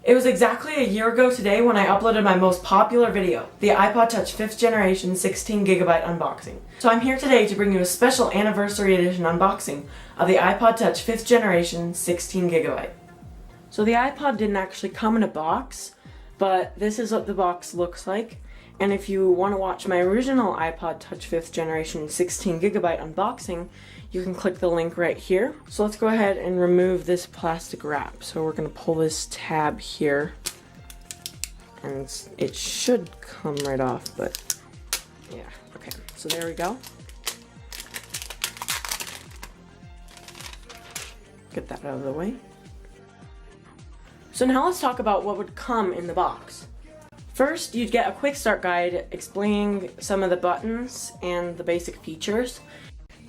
It was exactly a year ago today when I uploaded my most popular video, the iPod Touch 5th generation 16GB unboxing. So I'm here today to bring you a special anniversary edition unboxing of the iPod Touch 5th generation 16GB. So the iPod didn't actually come in a box, but this is what the box looks like. And if you want to watch my original iPod Touch 5th generation 16GB unboxing, you can click the link right here. So let's go ahead and remove this plastic wrap. So we're going to pull this tab here, and it should come right off, but yeah, okay. So there we go. Get that out of the way. So now let's talk about what would come in the box. First, you'd get a quick start guide explaining some of the buttons and the basic features.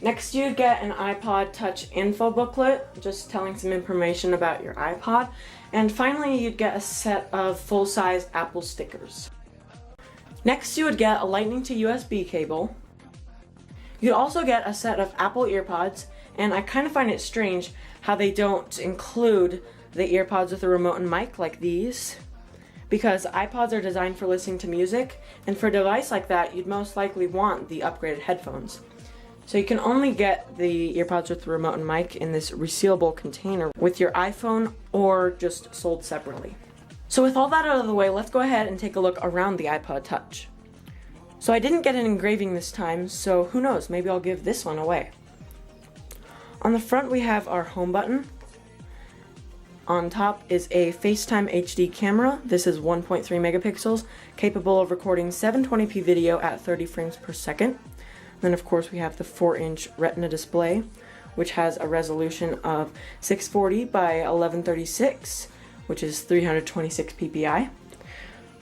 Next, you'd get an iPod Touch info booklet, just telling some information about your iPod. And finally, you'd get a set of full-size Apple stickers. Next, you would get a Lightning to USB cable. You'd also get a set of Apple EarPods, and I kind of find it strange how they don't include the EarPods with a remote and mic like these, because iPods are designed for listening to music, and for a device like that, you'd most likely want the upgraded headphones. So you can only get the EarPods with the remote and mic in this resealable container with your iPhone, or just sold separately. So with all that out of the way, let's go ahead and take a look around the iPod Touch. So I didn't get an engraving this time, so who knows, maybe I'll give this one away. On the front we have our home button. On top is a FaceTime HD camera. This is 1.3 megapixels, capable of recording 720p video at 30 frames per second. Then of course we have the 4-inch Retina display, which has a resolution of 640 by 1136, which is 326 ppi.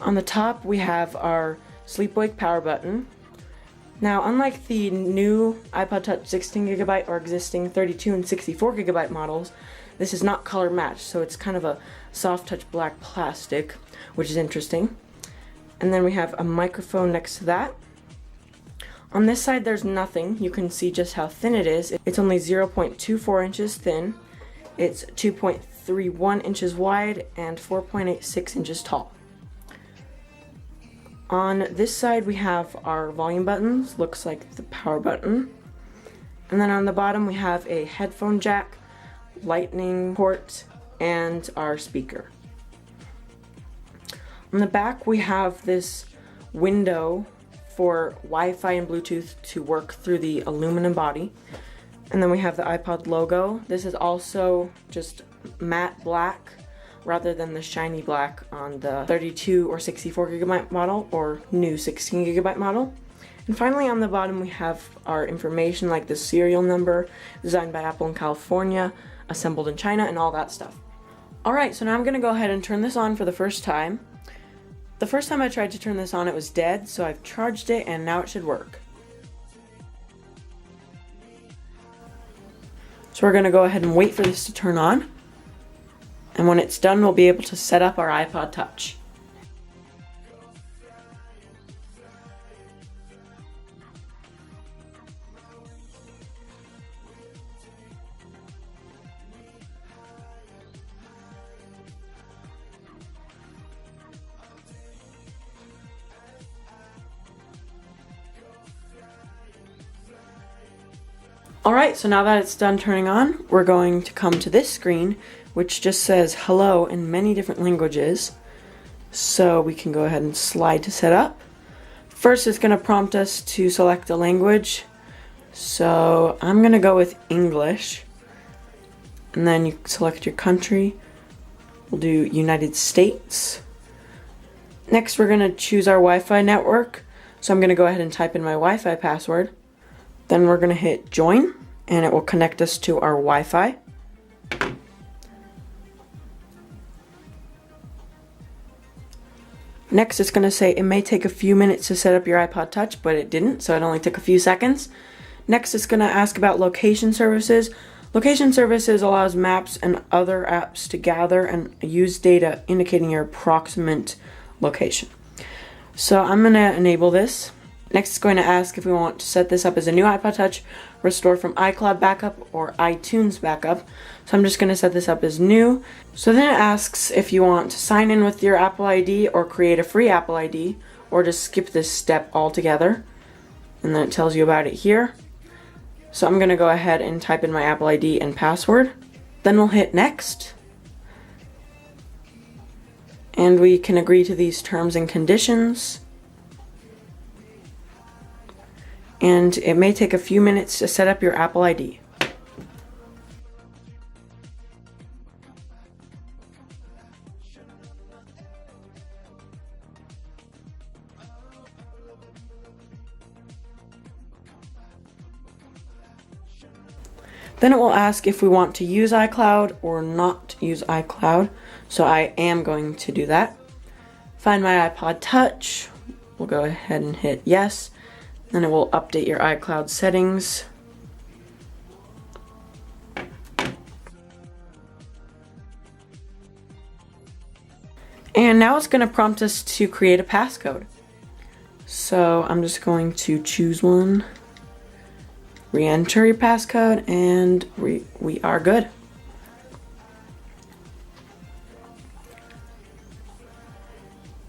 On the top we have our sleep-wake power button. Now, unlike the new iPod Touch 16GB or existing 32 and 64GB models, this is not color matched, so it's kind of a soft touch black plastic, which is interesting. And then we have a microphone next to that. On this side there's nothing. You can see just how thin it is. It's only 0.24 inches thin. It's 2.31 inches wide and 4.86 inches tall. On this side we have our volume buttons, looks like the power button. And then on the bottom we have a headphone jack, lightning port, and our speaker. On the back we have this window for Wi-Fi and Bluetooth to work through the aluminum body. And then we have the iPod logo. This is also just matte black rather than the shiny black on the 32 or 64GB model or new 16GB model. And finally on the bottom we have our information like the serial number, designed by Apple in California, assembled in China, and all that stuff. Alright, so now I'm going to go ahead and turn this on for the first time. The first time I tried to turn this on it was dead, so I've charged it and now it should work. So we're going to go ahead and wait for this to turn on. And when it's done, we'll be able to set up our iPod Touch. Alright, so now that it's done turning on, we're going to come to this screen, which just says hello in many different languages. So we can go ahead and slide to set up. First, it's going to prompt us to select a language. So I'm going to go with English. And then you select your country. We'll do United States. Next, we're going to choose our Wi-Fi network. So I'm going to go ahead and type in my Wi-Fi password. Then we're going to hit join, and it will connect us to our Wi-Fi. Next, it's going to say it may take a few minutes to set up your iPod Touch, but it didn't, so it only took a few seconds. Next, it's going to ask about location services. Location services allows maps and other apps to gather and use data indicating your approximate location. So I'm going to enable this. Next, it's going to ask if we want to set this up as a new iPod Touch, restore from iCloud backup or iTunes backup. So I'm just going to set this up as new. So then it asks if you want to sign in with your Apple ID or create a free Apple ID, or just skip this step altogether. And then it tells you about it here. So I'm going to go ahead and type in my Apple ID and password. Then we'll hit next. And we can agree to these terms and conditions. And it may take a few minutes to set up your Apple ID. Then it will ask if we want to use iCloud or not use iCloud. So I am going to do that. Find my iPod Touch. We'll go ahead and hit yes. Then it will update your iCloud settings. And now it's going to prompt us to create a passcode. So I'm just going to choose one. Re-enter your passcode, and we are good.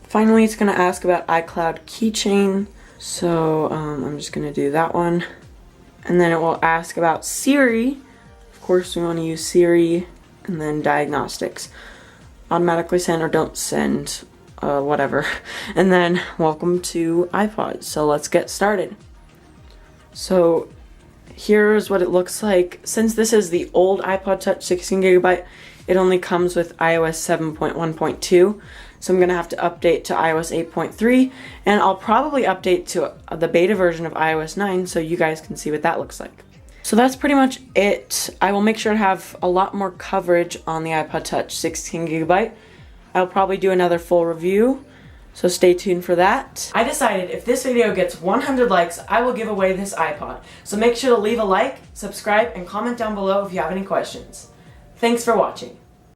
Finally, it's going to ask about iCloud keychain. So I'm just going to do that one. And then it will ask about Siri. Of course, we want to use Siri. And then diagnostics. Automatically send or don't send. Whatever. And then welcome to iPod. So let's get started. So here's what it looks like. Since this is the old iPod Touch 16GB, it only comes with iOS 7.1.2. So I'm going to have to update to iOS 8.3, and I'll probably update to the beta version of iOS 9 so you guys can see what that looks like. So that's pretty much it. I will make sure to have a lot more coverage on the iPod Touch 16GB. I'll probably do another full review, so stay tuned for that. I decided if this video gets 100 likes, I will give away this iPod. So make sure to leave a like, subscribe, and comment down below if you have any questions. Thanks for watching.